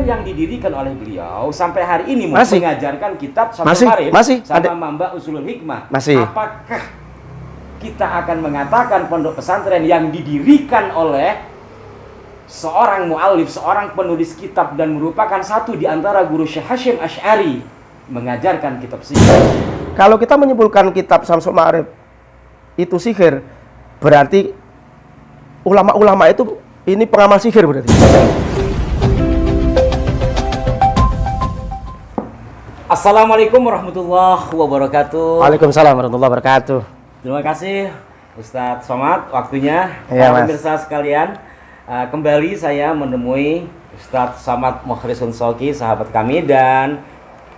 yang didirikan oleh beliau sampai hari ini Masih. mengajarkan kitab Masih, Syamsul Ma'arif masih. sama Ada. Mamba Usulul Hikmah. Masih. Apakah kita akan mengatakan pondok pesantren yang didirikan oleh seorang mu'allif, seorang penulis kitab dan merupakan satu di antara guru Syekh Hasyim Asy'ari mengajarkan kitab sihir? Kalau kita menyimpulkan kitab Syamsul Ma'arif itu sihir, berarti ulama-ulama itu ini pengamal sihir berarti. Assalamualaikum warahmatullahi wabarakatuh. Waalaikumsalam warahmatullahi wabarakatuh. Terima kasih Ustadz Somad waktunya. Iya, Mas. Pemirsa sekalian, kembali saya menemui Ustadz Somad Mukhlisun Shawqi, sahabat kami, dan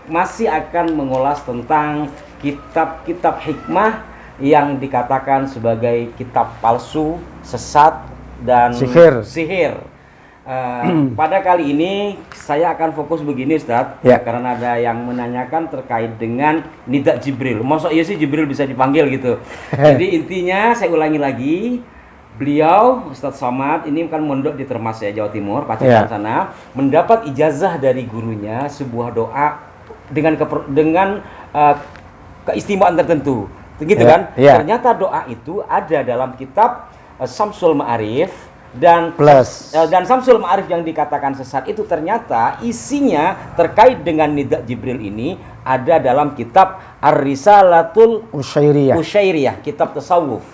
masih akan mengulas tentang kitab-kitab hikmah yang dikatakan sebagai kitab palsu, sesat, dan sihir. Pada kali ini saya akan fokus begini, Ustadz, Ya. karena ada yang menanyakan terkait dengan nida Jibril. Masa iya sih Jibril bisa dipanggil gitu? Jadi intinya saya ulangi lagi, beliau Ustadz Somad ini kan mondok di Termas ya, Jawa Timur, Pacitan sana, mendapat ijazah dari gurunya sebuah doa dengan keistimewaan tertentu, gitu kan? Ternyata doa itu ada dalam kitab Syamsul Ma'arif. Dan Syamsul Ma'arif yang dikatakan sesat itu ternyata isinya terkait dengan nida Jibril ini ada dalam kitab Ar-Risalatul Usyairiyah, kitab tasawuf.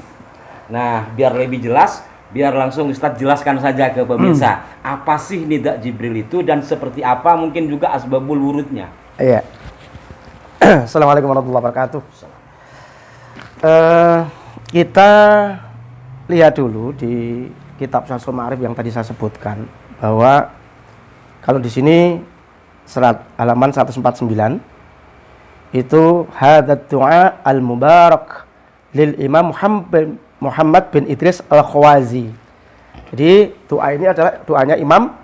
Nah, biar lebih jelas, biar langsung Ustadz jelaskan saja ke pemirsa, apa sih nida Jibril itu dan seperti apa mungkin juga asbabul wurudnya. Iya. Assalamualaikum warahmatullahi wabarakatuh. Kita lihat dulu di kitab Syamsul Ma'arif yang tadi saya sebutkan, bahwa kalau di sini halaman 149 itu hadat doa al-mubarak lil Imam Muhammad bin Idris al-Khawazi. Jadi doa ini adalah doanya Imam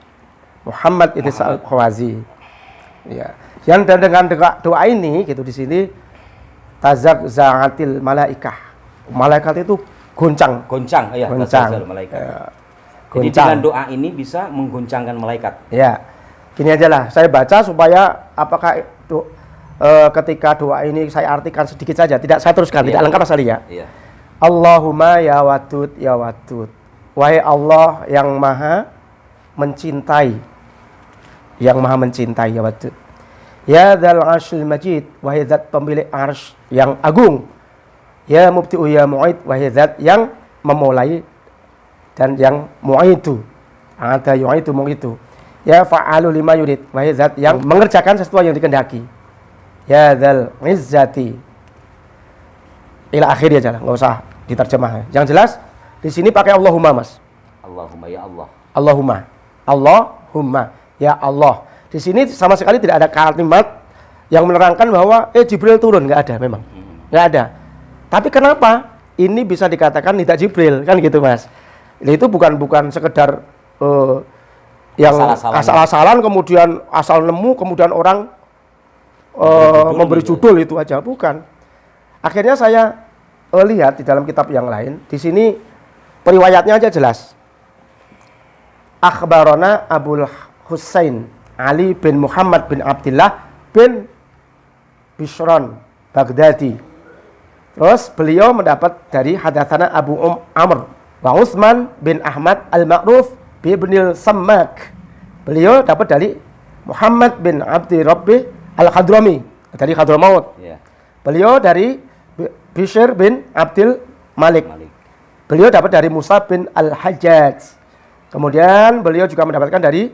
Muhammad Idris al-Khawazi. Ya. Yang dengan doa ini gitu di sini tazakza'atil malaikah. Malaikat itu goncang, ya, malaikat. Jadi dengan doa ini bisa menggoncangkan malaikat. Ya, gini aja lah, saya baca supaya apakah ketika doa ini saya artikan sedikit saja, tidak saya teruskan, tidak lengkap asal ya. Allahumma ya wadud ya wadud, wahai Allah yang maha mencintai, ya wadud, ya dzal arsyil majid, wahai zat pemilik arsy yang agung, ya mubti'u ya mu'id, wahai zat yang memulai dan yang mu'idu, ada yu'idu mu'idu, ya fa'alu lima yurid, wahai zat yang mengerjakan sesuatu yang dikehendaki, ya dzal izzati, ila akhir aja lah, nggak usah diterjemah. Yang jelas di sini pakai Allahumma, Mas. Allahumma ya Allah. Allahumma ya Allah. Di sini sama sekali tidak ada kalimat yang menerangkan bahwa Jibril turun, nggak ada, memang nggak ada. Tapi kenapa ini bisa dikatakan nida Jibril, kan gitu, Mas? Itu bukan sekedar yang asal-asalan kemudian asal nemu kemudian orang memberi judul itu aja, bukan. Akhirnya saya lihat di dalam kitab yang lain, di sini periwayatnya aja jelas. Akhbarona Abul Husain Ali bin Muhammad bin Abdullah bin Bishron Baghdadi. Terus beliau mendapat dari hadatsana Abu Amr wa Utsman bin Ahmad al-Ma'ruf bi ibnil Sammak. Beliau dapat dari Muhammad bin Abdi Rabbi al-Hadrami dari Hadramaut. Beliau dari Bishr bin Abdul Malik. Beliau dapat dari Musa bin al-Hajjaj. Kemudian beliau juga mendapatkan dari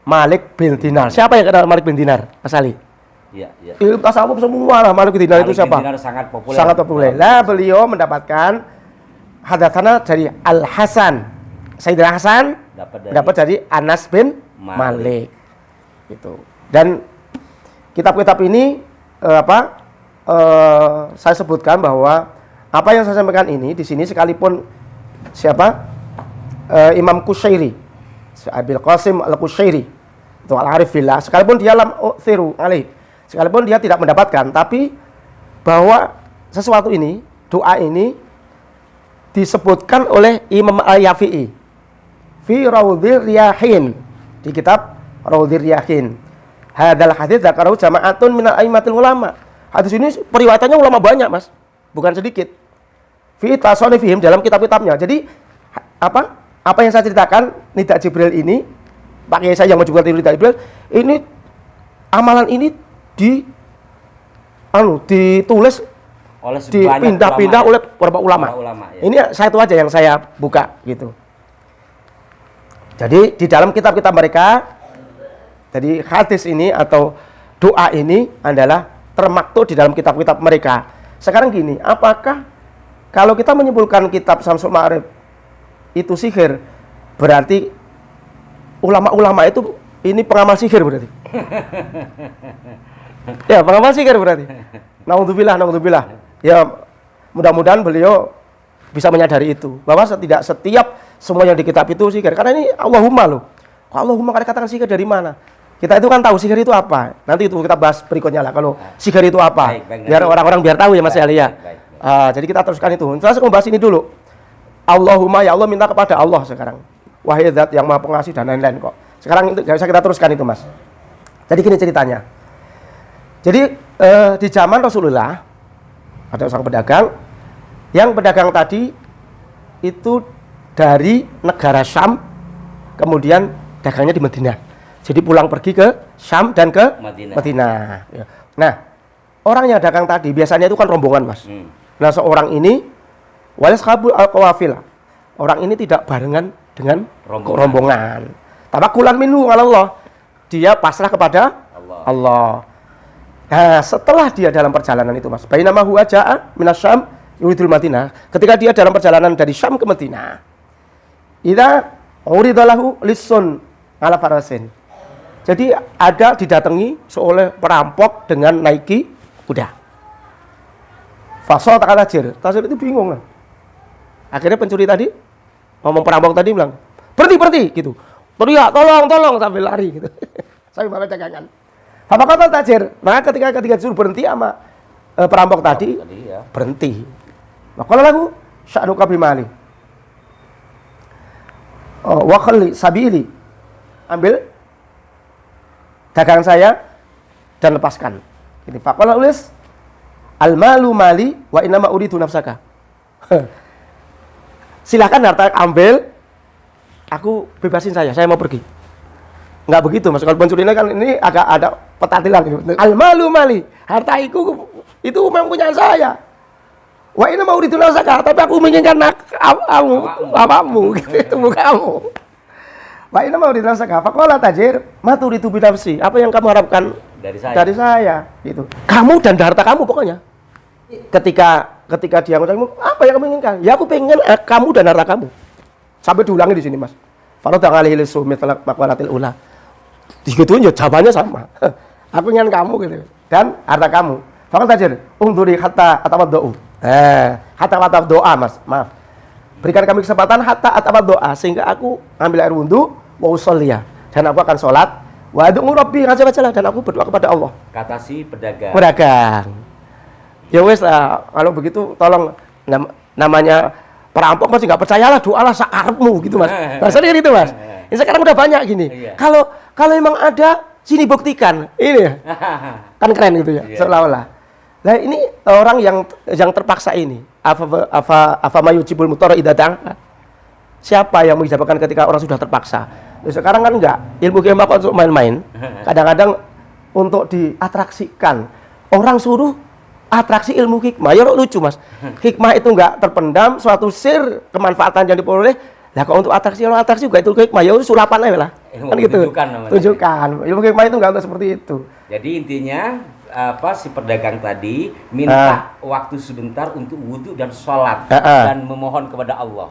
Malik bin Dinar. Siapa yang kenal Malik bin Dinar, Mas Ali? Ilmu tasawuf semua lah, Malik bin Dinar itu siapa? Sangat populer. Sangat populer. Lah beliau mendapatkan hadatsana dari Al Hasan. Sayyidina Hasan dapat dari Anas bin Malik. Gitu. Dan kitab-kitab ini saya sebutkan bahwa apa yang saya sampaikan ini di sini sekalipun siapa? Imam Qusyairi, Abil Qasim Al-Qusyairi, itu Al-Arif Billah, sekalipun dia lam u'thiru alaih, sekalipun dia tidak mendapatkan, tapi bahwa sesuatu ini, doa ini disebutkan oleh Imam Al-Yafi'i fi Raudhir Riyahin di kitab Raudhir Yakin. Hadal hadits dzakarahu jama'atun minal a'immatil ulama. Hadis ini periwayatannya ulama banyak, Mas. Bukan sedikit. Fi tasannifihim dalam kitab-kitabnya. Jadi apa yang saya ceritakan Nida Jibril ini, Pak Kiai saya yang menjual Nida Jibril, ini amalan ini ditulis oleh dipindah-pindah oleh beberapa ulama. Ya. Ini satu aja yang saya buka gitu. Jadi di dalam kitab-kitab mereka, jadi hadis ini atau doa ini adalah termaktub di dalam kitab-kitab mereka. Sekarang gini, apakah kalau kita menyimpulkan kitab Syamsul Ma'arif itu sihir, berarti ulama-ulama itu ini pengamal sihir berarti? Ya, pengamal sihir berarti. Naudzubillah. Ya, mudah-mudahan beliau bisa menyadari itu, bahwa tidak setiap semua yang di kitab itu sihir. Karena ini Allahumma loh. Allahumma kalau katakan sihir dari mana? Kita itu kan tahu sihir itu apa. Nanti itu kita bahas berikutnya lah. Kalau sihir itu apa? Biar orang-orang biar tahu ya Mas Ali ya. Jadi kita teruskan itu. Saya membahas ini dulu. Allahumma, ya Allah, minta kepada Allah sekarang. Wahai Zat yang Maha Pengasih dan lain-lain kok. Sekarang itu bisa kita teruskan itu, Mas. Jadi gini ceritanya. Jadi di zaman Rasulullah ada seorang pedagang, yang pedagang tadi itu dari negara Syam, kemudian dagangnya di Madinah. Jadi pulang pergi ke Syam dan ke Madinah. Ya. Nah, orang yang dagang tadi biasanya itu kan rombongan, Mas. Nah, seorang ini walas kabul al-qawafilah. Orang ini tidak barengan dengan rombongan. Tawakulan minhu Allah. Dia pasrah kepada Allah. Nah, setelah dia dalam perjalanan itu, Mas, bainama huwa jaa minas Syam yuridul Madinah. Ketika dia dalam perjalanan dari Syam ke Madinah, idza uridalahu lisun ala farasin. Jadi ada didatangi oleh perampok dengan naiki kuda. Fasal tak tajir. Tajir itu bingung lah. Akhirnya pencuri tadi ngomong perampok tadi bilang, "Berhenti," gitu. Teriak, "Tolong," sambil lari gitu. Sambil bawa dagangan. Apa kata tajir? Maka ketika disuruh berhenti sama perampok tadi, ya. Berhenti. Maka lagu sya'nuka bimali. Wa khalli sabili. Ambil dagangan saya dan lepaskan. Ini faqala ulis al-malu mali wa innama uridu nafsaka. Silakan harta ambil, aku bebasin saya mau pergi. Enggak begitu, Mas. Kalau pencuri kan ini agak ada petatilan gitu. Al-malu mali, harta itu memang punya saya. Wa innama uridu nafsaka, tapi aku menginginkan apamu gitu, itu kamu. Wa innama uridu nafsaka, faqala tajir, ma turidu bi nafsi. Apa yang kamu harapkan dari saya gitu. Kamu dan harta kamu pokoknya. Ketika dia ngomong, apa yang kamu inginkan? Ya aku pengen kamu dan harta kamu. Sampai diulangi di sini, Mas. Farada alaihi lisu mithla maqalatil ula. Digituin ya jawabannya sama. Aku ingin kamu gitu dan harta kamu. Faqal tajir, ungduri hatta atawaddu. Hatta doa, Mas. Maaf. Berikan kami kesempatan hatta atawaddu sehingga aku ambil air wudu wa usolliya dan aku akan salat wa ad'u rabbi azza wa jalla dan aku berdoa kepada Allah. Kata si pedagang. Ya wes lah, kalau begitu tolong namanya perampok masih nggak percayalah, doalah sakarepmu gitu, Mas. Rasanya gitu, Mas. Ini sekarang udah banyak gini. Iya. Kalau memang ada, sini buktikan. Ini ya. Kan keren gitu ya, seolah-olah. Nah, ini orang yang terpaksa ini. Afa mayujibul mutarra idza da'a. Siapa yang mengijabahkan ketika orang sudah terpaksa? Nah, sekarang kan enggak. Ilmu hikmah untuk main-main. Kadang-kadang untuk diatraksikan. Orang suruh atraksi ilmu hikmah, ya lucu, Mas. Hikmah itu enggak terpendam, suatu sir kemanfaatan yang diperoleh. Lah kalau untuk atraksi juga itu hikmah, ya sulapan aja lah. Kan gitu. Tunjukkan. Ilmu hikmah itu enggak seperti itu. Jadi intinya si pedagang tadi minta waktu sebentar untuk wudhu dan sholat dan memohon kepada Allah.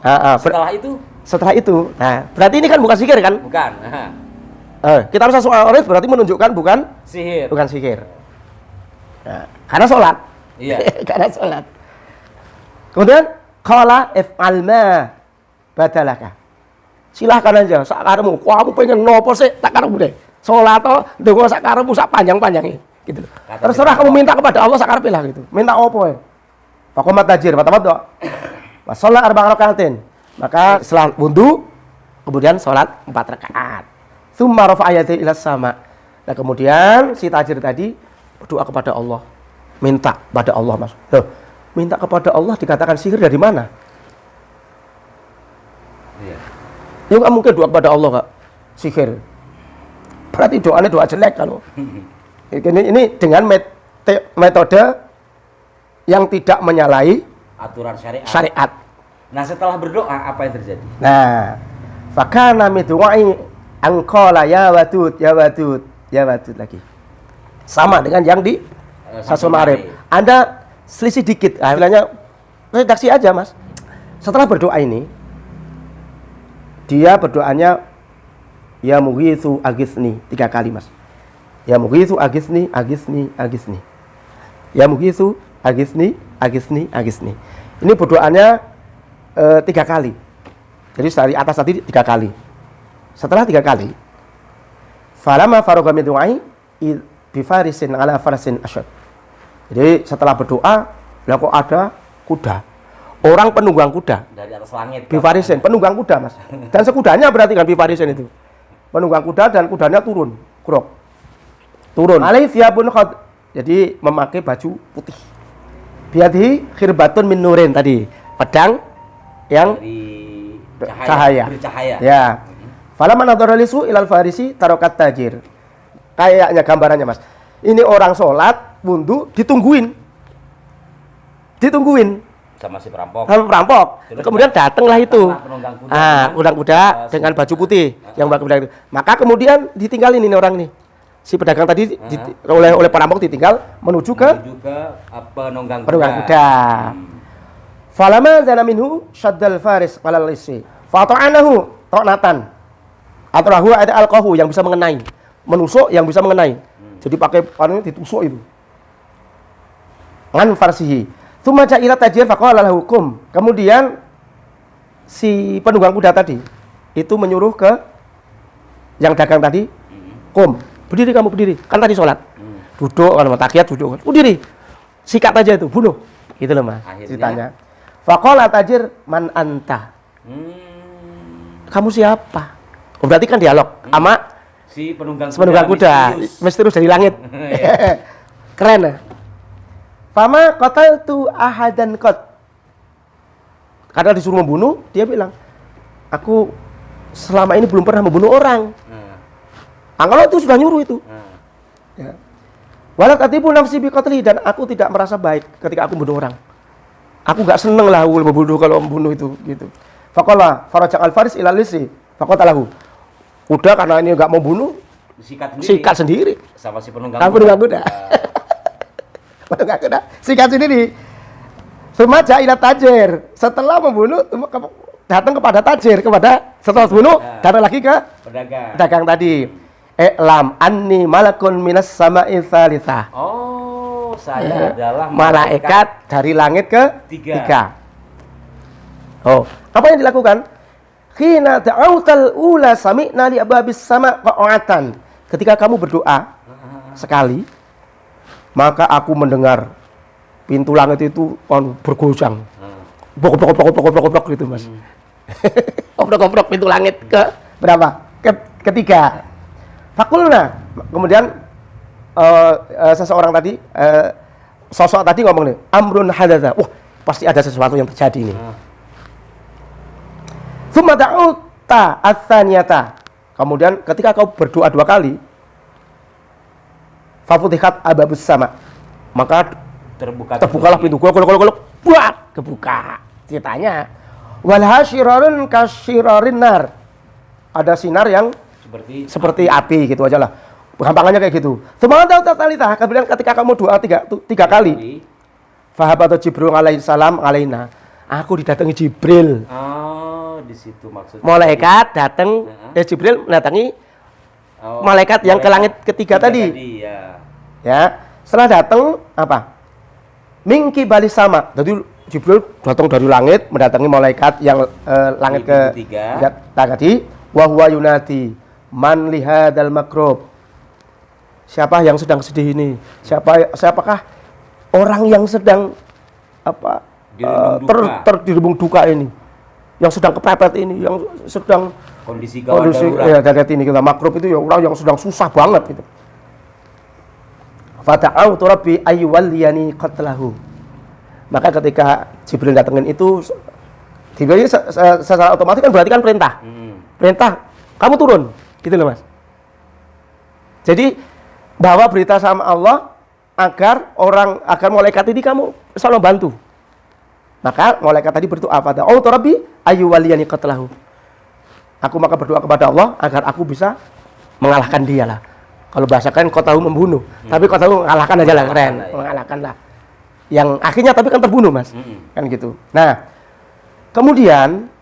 Setelah itu, nah berarti ini kan bukan sihir kan? Bukan. Kita harus sholat berarti menunjukkan bukan sihir. Bukan sihir. Nah, karena sholat. Iya. Karena sholat. Kemudian qala if'al ma badalaka. Silahkan aja sakaremu. Kamu pengen nopo sih tak karepmu deh. Sholat to ndonga sakaremu sak panjang-panjange gitu. Terserah kamu minta kepada Allah sakarepe lah gitu. Minta opo ya? Faqamat tajir wa tawaddu. Wa shalla arba'a rakaatin. Maka setelah wudu kemudian sholat 4 rakaat. Tsumma rafa'a yadayhi ila sama. Nah, kemudian si tajir tadi berdoa kepada Allah. Minta pada Allah, Mas. Loh, minta kepada Allah dikatakan sihir dari mana? Iya. Ya nggak mungkin doa kepada Allah Kak, sihir. Berarti doanya doa jelek kalau. Ini dengan metode yang tidak menyalahi aturan syariat. Nah, setelah berdoa apa yang terjadi? Nah, fakana midwa'i angqala ya wadud ya wadud ya wadud lagi. Sama dengan yang di Samsul Ma'arif. Anda selisih dikit. Akhirnya redaksi aja, Mas. Setelah berdoa ini, dia berdoanya ya mughitsu aghitsni 3 kali, Mas. Ya mughitsu aghitsni aghitsni aghitsni. Ya mughitsu aghitsni aghitsni aghitsni. Ini berdoanya 3 kali. Jadi dari atas tadi 3 kali. Setelah 3 kali, falamma faragha min du'ai bi farisin ala farasin asyad. Jadi setelah berdoa, lah kok ada kuda. Orang penunggang kuda dari atas langit. Bi farisin, penunggang kuda, Mas. Dan sekudanya berarti kan bi farisin itu. Penunggang kuda dan kudanya turun, grok. Turun. Alai thiyabun khad. Jadi memakai baju putih. Biadhi khirbatun min nurin tadi. Pedang yang cahaya. Bercahaya. Ya. Falamma nadhara lisu ilal farisi tarokat tajir. Kayaknya gambarannya, Mas. Ini orang sholat, wudhu, ditungguin sama si perampok. Terus kemudian datanglah itu. Penunggang kuda dengan baju putih yang kuda itu. Maka kemudian ditinggalin ini orang nih. Si pedagang tadi oleh perampok ditinggal menuju ke penunggang kuda. Falama zana minhu syaddal faris qalal lisi. Fata'anahu ta'natan. Atrahu ada alqahu yang bisa mengenai. Menusuk yang bisa mengenai. Jadi pakai panunya ditusuk itu. Ngan farsihi. Tsumma ja'ila tajir faqala lahu kum. Kemudian si penunggang kuda tadi itu menyuruh ke yang dagang tadi, kum, berdiri kamu berdiri. Kan tadi sholat. Duduk kalau tahiyat duduk. Berdiri. Sikat aja itu, bunuh. Gitu loh, Mas. Ceritanya. Faqala tajir man anta. Kamu siapa? Oh, berarti kan dialog sama si penunggang kuda, misterius dari langit. Keren ya. Fama qataltu ahadan qat. Karena disuruh membunuh, dia bilang, aku selama ini belum pernah membunuh orang. Kalau itu sudah nyuruh itu. Ya. Wala tatibu nafsi bi qatli, dan aku tidak merasa baik ketika aku membunuh orang. Aku enggak seneng lah membunuh kalau membunuh itu gitu. Faqala faraja'al al-faris ila lisi faqatalahu. Udah karena ini enggak mau bunuh, sikat sendiri sama si penunggang kuda. Penunggang kuda sikat sendiri. Sumaja ila tajir. Setelah membunuh datang kepada tajir, setelah bunuh datang lagi ke pedagang tadi. Lam anni malakun minas sama'i tsalitsah. Oh, saya adalah malaikat dari langit ketiga. Oh, apa yang dilakukan? Khina da'autal ula sami'na li ababis sama qa'atan. Ketika kamu berdoa sekali, maka aku mendengar pintu langit itu bergoncang. Bokrok gitu, Mas. Bokrok pintu langit ke berapa? Ketiga. Fakulna. Kemudian seseorang tadi sosok tadi ngomong nih, amrun hadatsa. Wah, pasti ada sesuatu yang terjadi ini. Tsumma da'uta ats-tsaniyata. Kemudian ketika kau berdoa 2 kali, fafutihat ababus sama. Maka terbukalah pintu golok, buat kebuka. Ceritanya wal hasyirarun kasyirarin nar. Ada sinar yang seperti api gitu aja lah. Gampangannya kayak gitu. Tsumma da'uta tsalitsah. Kemudian ketika kamu doa 3 kali, fahabata Jibril alaihi salam alaina. Aku didatangi Jibril. Di situ maksudnya. Malaikat datang, Jibril mendatangi malaikat yang ke langit ketiga tadi. Ya. Setelah datang apa? Mingki bali sama. Jadi Jibril datang dari langit mendatangi malaikat yang langit ketiga tadi. Wa huwa yunati man lihadal makrub. Siapa yang sedang sedih ini? Siapakah orang yang sedang dirundung duka ini? Yang sedang kepepet ini, yang sedang kondisi gawat ya darurat ini kita makrub itu ya orang yang sedang susah banget gitu. Fata'autu rabbi ayyuwalliyani qatlahu. Maka ketika Jibril datengin itu, Jibril ini secara otomatis kan berarti kan perintah. Perintah, kamu turun, gitu loh Mas. Jadi bawa berita sama Allah agar malaikat ini kamu selalu bantu. Maka malaikat tadi berdoa pada Allah, Rabbi ayyuwalliyani qatlahu. Aku maka berdoa kepada Allah agar aku bisa mengalahkan dia lah. Kalau bahasakan qatahu membunuh, tapi qatahu mengalahkan aja lah, keren, mengalahkan lah. Yang akhirnya tapi kan terbunuh Mas, kan gitu. Nah, kemudian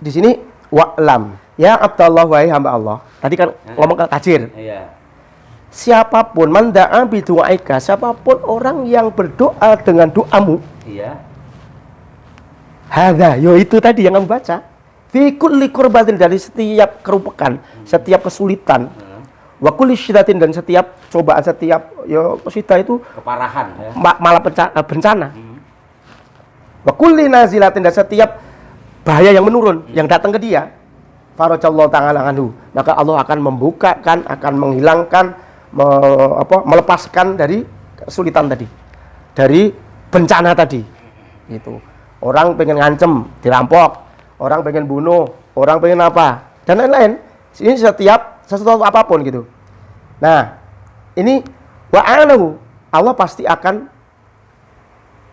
di sini wa'lam ya Abdallah wahai hamba Allah. Tadi kan ngomong ke tajir. Iya. Siapapun manda'a bidu'aika, siapapun orang yang berdoa dengan doamu. Iya. Hadza, yo itu tadi yang kamu baca. Fi kulli kurbatin, dari setiap kerupukan, setiap kesulitan. Wa kulli syiddatin, dan setiap cobaan, setiap syiddah itu keparahan ya. Malah bencana. Wa kulli nazilatin, dan setiap bahaya yang menurun yang datang ke dia. Farajallahu ta'ala anhu, maka Allah akan membukakan, akan menghilangkan, melepaskan dari kesulitan tadi, dari bencana tadi. Gitu. Orang pengen ngancem, dirampok, orang pengen bunuh, orang pengen apa, dan lain-lain. Ini setiap sesuatu apapun gitu. Nah, ini wa'anahu, Allah pasti akan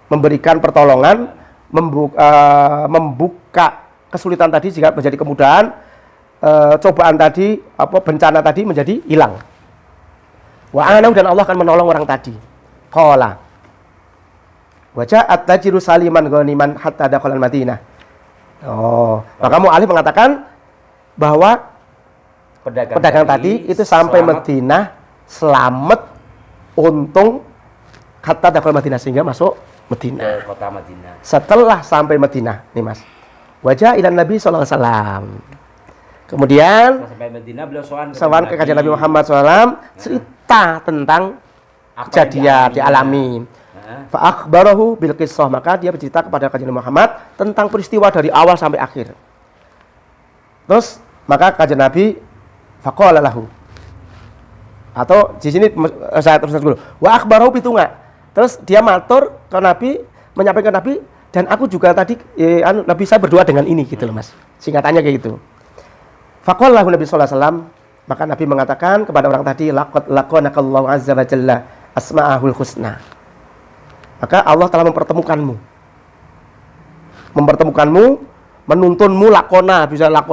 memberikan pertolongan, membuka kesulitan tadi jika menjadi kemudahan, cobaan tadi, bencana tadi menjadi hilang. Wa'anahu, dan Allah akan menolong orang tadi. Qala waja'at tajiru saliman ghaniman hatta dakhala al-Madinah. Maka mu'alif mengatakan bahwa pedagang tadi itu sampai Madinah selamat, untung, hatta dakhala al-Madinah, sehingga masuk Madinah. Kota Madinah. Setelah sampai Madinah, nih Mas. Wajah ilan Nabi sallallahu alaihi wasallam. Kemudian sampai Madinah beliau sowan ke kajian Nabi Muhammad SAW, cerita tentang kejadian dialami. Fa akhbarahu bil qissah, maka dia bercerita kepada kajian Muhammad tentang peristiwa dari awal sampai akhir. Terus maka kajian Nabi faqala lahu, atau di sini saya teruskan dulu. Wa akhbarahu bitunga. Terus dia matur ke Nabi, menyampaikan ke Nabi, dan aku juga tadi Nabi saya berdoa dengan ini gitu loh Mas. Singkatannya kayak gitu. Faqala lahu Nabi sallallahu alaihi wasallam, maka Nabi mengatakan kepada orang tadi, laqad laqanakallahu azza wa jalla asma'ahul husna. Maka Allah telah mempertemukanmu, menuntunmu, lakona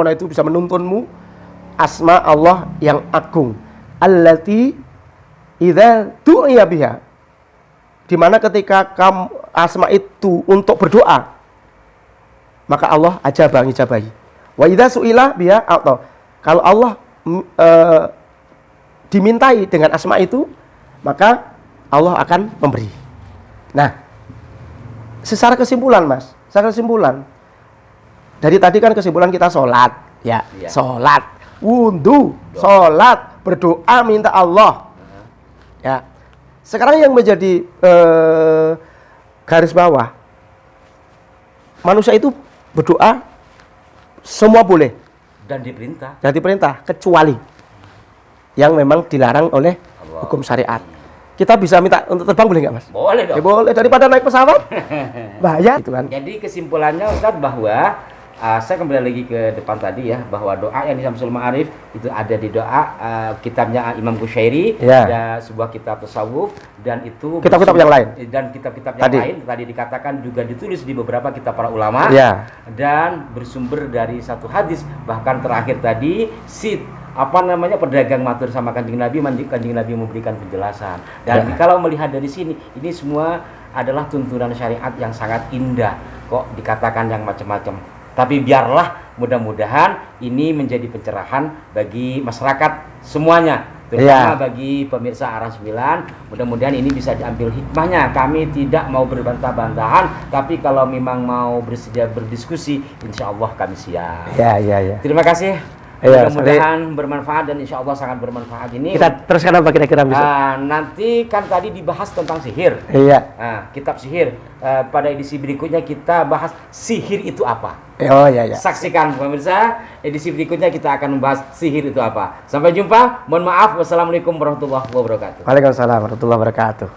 itu bisa menuntunmu asma Allah yang agung, allati idza du'iya biha, di mana ketika kamu asma itu untuk berdoa, maka Allah ngijabahi. Wa idza su'ila biha, atau kalau Allah dimintai dengan asma itu, maka Allah akan memberi. Nah, secara kesimpulan Mas, dari tadi kan kesimpulan kita sholat, ya. Sholat, wudhu, sholat, berdoa minta Allah, ya. Sekarang yang menjadi garis bawah, manusia itu berdoa semua boleh dan diperintah, kecuali yang memang dilarang oleh hukum syariat. Kita bisa minta untuk terbang, boleh nggak Mas? Boleh dong. Boleh, daripada naik pesawat. Bahaya gitu kan. Jadi kesimpulannya Ustadz bahwa saya kembali lagi ke depan tadi ya, bahwa doa yang di Syamsul Ma'arif itu ada di doa kitabnya Imam Qushairi, ada sebuah kitab tasawuf, dan itu kitab-kitab yang lain. Dan kitab-kitab yang lain tadi dikatakan juga ditulis di beberapa kitab para ulama, dan bersumber dari satu hadis, bahkan terakhir tadi pedagang matur sama Kanjeng Nabi memberikan penjelasan. Dan kalau melihat dari sini, ini semua adalah tuntunan syariat yang sangat indah. Kok dikatakan yang macam-macam. Tapi biarlah, mudah-mudahan ini menjadi pencerahan bagi masyarakat semuanya, terutama bagi pemirsa Arah 9. Mudah-mudahan ini bisa diambil hikmahnya. Kami tidak mau berbantah-bantahan, tapi kalau memang mau bersedia berdiskusi, insya Allah kami siap. Terima kasih Iya, mudah-mudahan bermanfaat dan insya Allah sangat bermanfaat ini. Kita teruskan apa kira-kira bisa? Nanti kan tadi dibahas tentang sihir. Iya. Kitab sihir. Pada edisi berikutnya kita bahas sihir itu apa. Oh iya. Saksikan pemirsa, edisi berikutnya kita akan membahas sihir itu apa. Sampai jumpa. Mohon maaf. Wassalamualaikum warahmatullahi wabarakatuh. Waalaikumsalam warahmatullahi wabarakatuh.